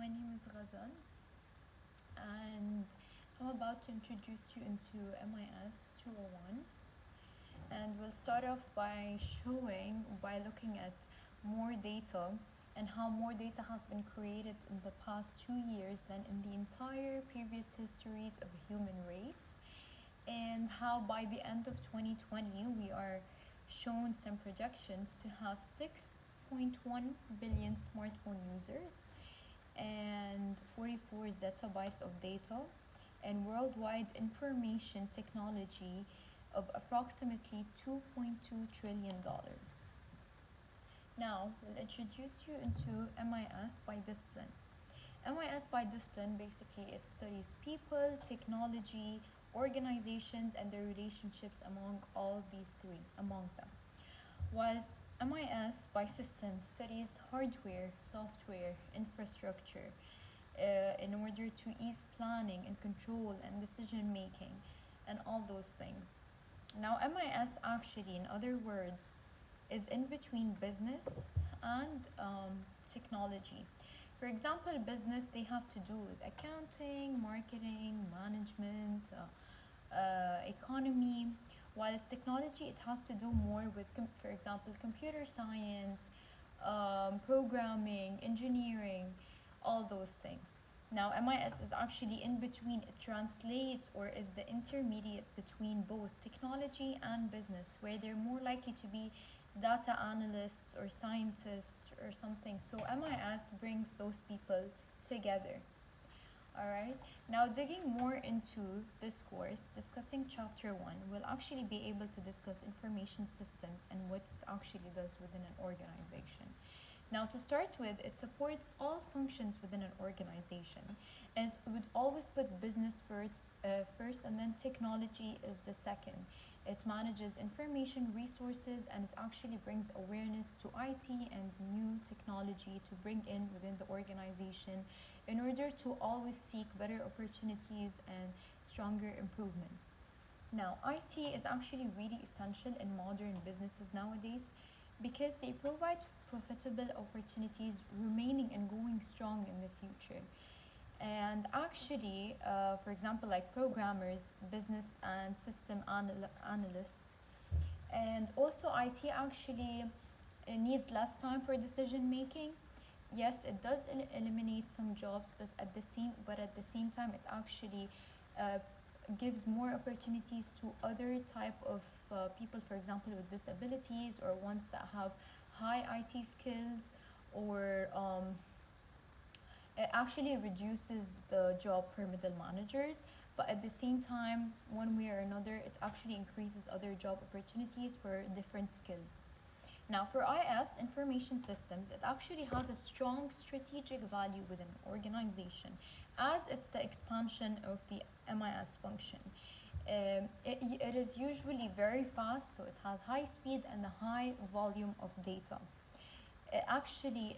my name is Ghazal, and I'm about to introduce you into MIS 201. And we'll start off by looking at more data and how more data has been created in the past 2 years than in the entire previous histories of the human race, and how by the end of 2020 we are shown some projections to have 6.1 billion smartphone users and 44 zettabytes of data and worldwide information technology of approximately $2.2 trillion. Now, we'll introduce you into MIS by discipline. MIS by discipline basically it studies people, technology, organizations, and their relationships among all these three, among them. Whilst MIS by system studies hardware, software, infrastructure in order to ease planning and control and decision making and all those things. Now, MIS actually, in other words, is in between business and technology. For example, business they have to do with accounting, marketing, management, economy, whilst technology it has to do more with, for example, computer science, programming, engineering, all those things. Now, MIS is actually in between. It translates or is the intermediate between both technology and business, where they're more likely to be data analysts or scientists or something. So MIS brings those people together. All right. Now, digging more into this course, discussing chapter 1, we'll actually be able to discuss information systems and what it actually does within an organization. Now, to start with, it supports all functions within an organization, and it would always put business first, and then technology is the second. It manages information resources, and it actually brings awareness to IT and new technology to bring in within the organization in order to always seek better opportunities and stronger improvements. Now, IT is actually really essential in modern businesses nowadays because they provide profitable opportunities remaining and going strong in the future. And actually, for example, like programmers, business and system analysts, and also IT actually needs less time for decision making. Yes, it does eliminate some jobs, but at the same time, it actually uh, gives more opportunities to other type of people, for example, with disabilities or ones that have high IT skills, or it actually reduces the job for middle managers, but at the same time, one way or another, it actually increases other job opportunities for different skills. Now, for IS, information systems, it actually has a strong strategic value within an organization as it's the expansion of the MIS function. It is usually very fast, so it has high speed and a high volume of data. It actually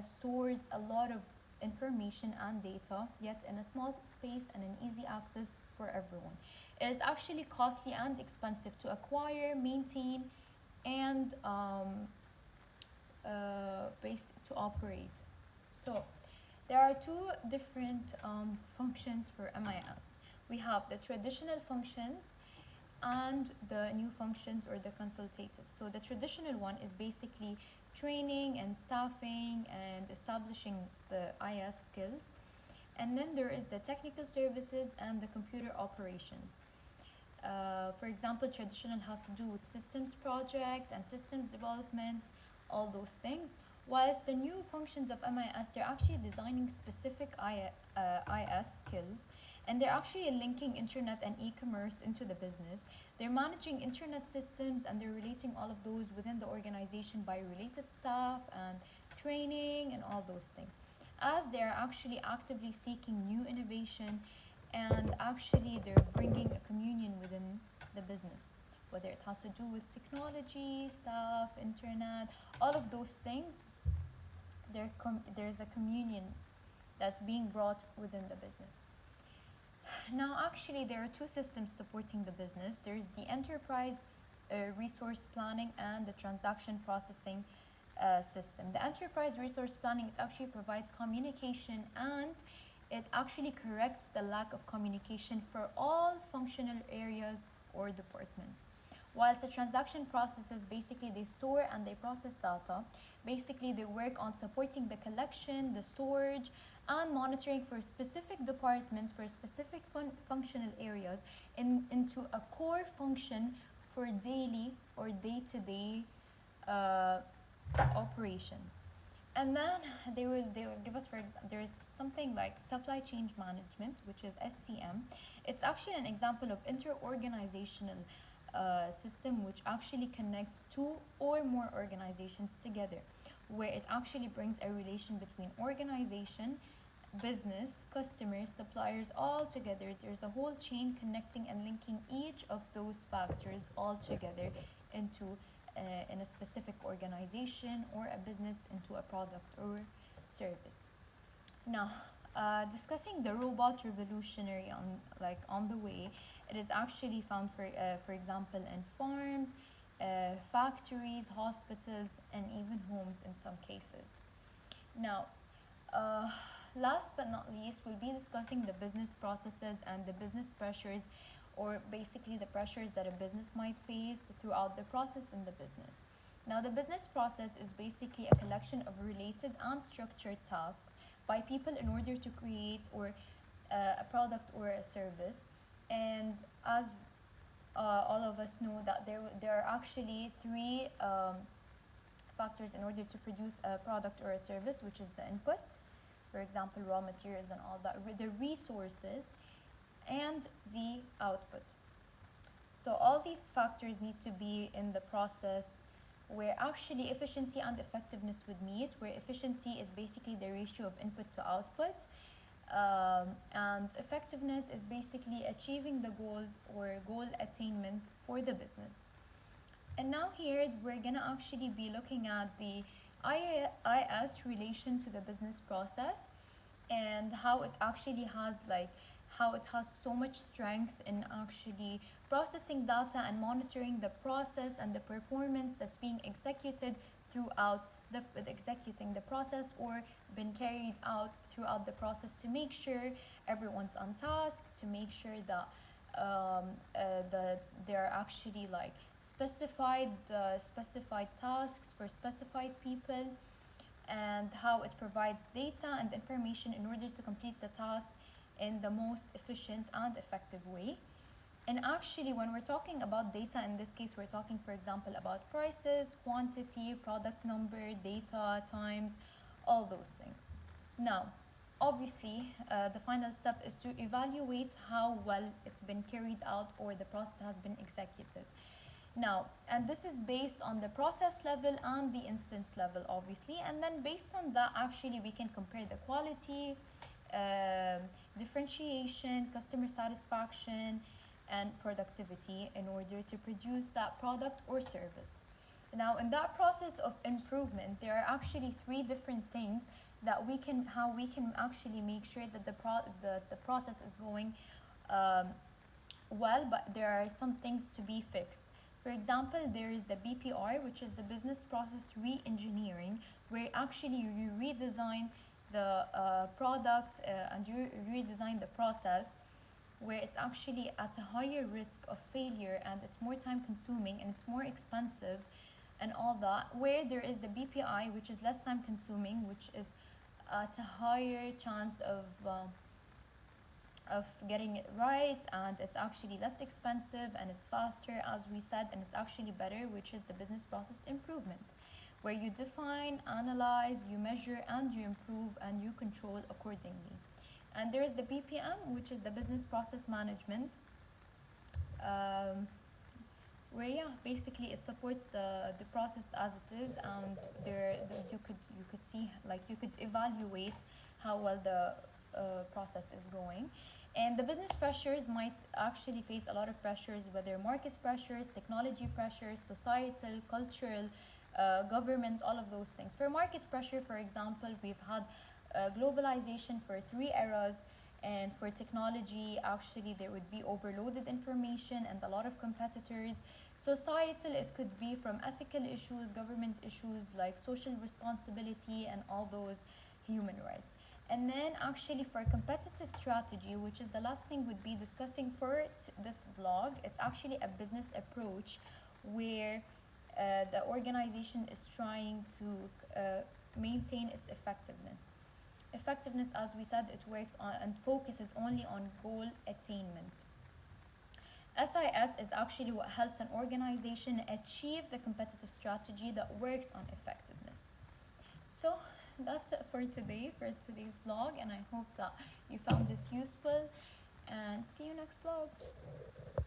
stores a lot of information and data, yet in a small space and an easy access for everyone. It is actually costly and expensive to acquire, maintain, and to operate. So there are two different functions for MIS. We have the traditional functions and the new functions or the consultative. So the traditional one is basically training and staffing and establishing the IS skills. And then there is the technical services and the computer operations. For example, traditional has to do with systems project and systems development, all those things. Whilst the new functions of MIS, they're actually designing specific IS skills, and they're actually linking internet and e-commerce into the business. They're managing internet systems, and they're relating all of those within the organization by related staff and training and all those things, as they're actually actively seeking new innovation, and actually they're bringing a communion within the business, whether it has to do with technology, staff, internet, all of those things. There's a communion that's being brought within the business. Now, actually, there are two systems supporting the business. There's the enterprise resource planning and the transaction processing system. The enterprise resource planning, it actually provides communication, and it actually corrects the lack of communication for all functional areas or departments. Whilst the transaction processes, basically they store and they process data. Basically they work on supporting the collection, the storage, and monitoring for specific departments, for specific functional areas into a core function for daily or day-to-day operations. And then they will give us, for example, there's something like supply chain management, which is SCM. It's actually an example of inter-organizational system which actually connects two or more organizations together, where it actually brings a relation between organization, business, customers, suppliers, all together. There's a whole chain connecting and linking each of those factors all together into in a specific organization or a business into a product or service. Now, discussing the robot revolutionary on the way, it is actually found for example in farms, factories, hospitals, and even homes in some cases. Now, uh, last but not least, we'll be discussing the business processes and the business pressures, or basically the pressures that a business might face throughout the process in the business. Now, the business process is basically a collection of related and structured tasks by people in order to create or a product or a service. And as all of us know, that there are actually three factors in order to produce a product or a service, which is the input, for example, raw materials and all that, the resources, and the output. So all these factors need to be in the process where actually efficiency and effectiveness would meet, where efficiency is basically the ratio of input to output, and effectiveness is basically achieving the goal or goal attainment for the business. And now here we're gonna actually be looking at the IIS relation to the business process, and how it actually has how it has so much strength in actually processing data and monitoring the process and the performance that's being executed throughout executing the process or been carried out throughout the process, to make sure everyone's on task, to make sure that there are actually specified tasks for specified people, and how it provides data and information in order to complete the task in the most efficient and effective way. And actually, when we're talking about data, in this case, we're talking, for example, about prices, quantity, product number, data, times, all those things. Now, obviously, the final step is to evaluate how well it's been carried out or the process has been executed. Now, and this is based on the process level and the instance level, obviously, and then based on that, actually, we can compare the quality, differentiation, customer satisfaction, and productivity in order to produce that product or service. Now, in that process of improvement, there are actually three different things that how we can actually make sure that the process is going well, but there are some things to be fixed. For example, there is the BPR, which is the business process re-engineering, where actually you redesign the product and you redesign the process, where it's actually at a higher risk of failure and it's more time consuming and it's more expensive and all that, where there is the BPI, which is less time consuming, which is at a higher chance of getting it right, and it's actually less expensive and it's faster, as we said, and it's actually better, which is the business process improvement, where you define, analyze, you measure, and you improve and you control accordingly. And there is the BPM, which is the business process management, where basically it supports the process as it is, and you could see, you could evaluate how well the process is going. And the business pressures might actually face a lot of pressures, whether market pressures, technology pressures, societal, cultural, government, all of those things. For market pressure, for example, we've had globalization for 3 eras, And for technology, actually, there would be overloaded information and a lot of competitors. Societal, it could be from ethical issues, government issues like social responsibility, and all those human rights. And then, actually, for competitive strategy, which is the last thing we'd be discussing for this vlog, it's actually a business approach where the organization is trying to maintain its effectiveness. Effectiveness, as we said, it works on and focuses only on goal attainment. SIS is actually what helps an organization achieve the competitive strategy that works on effectiveness. So that's it for today, for today's vlog, and I hope that you found this useful. And see you next vlog.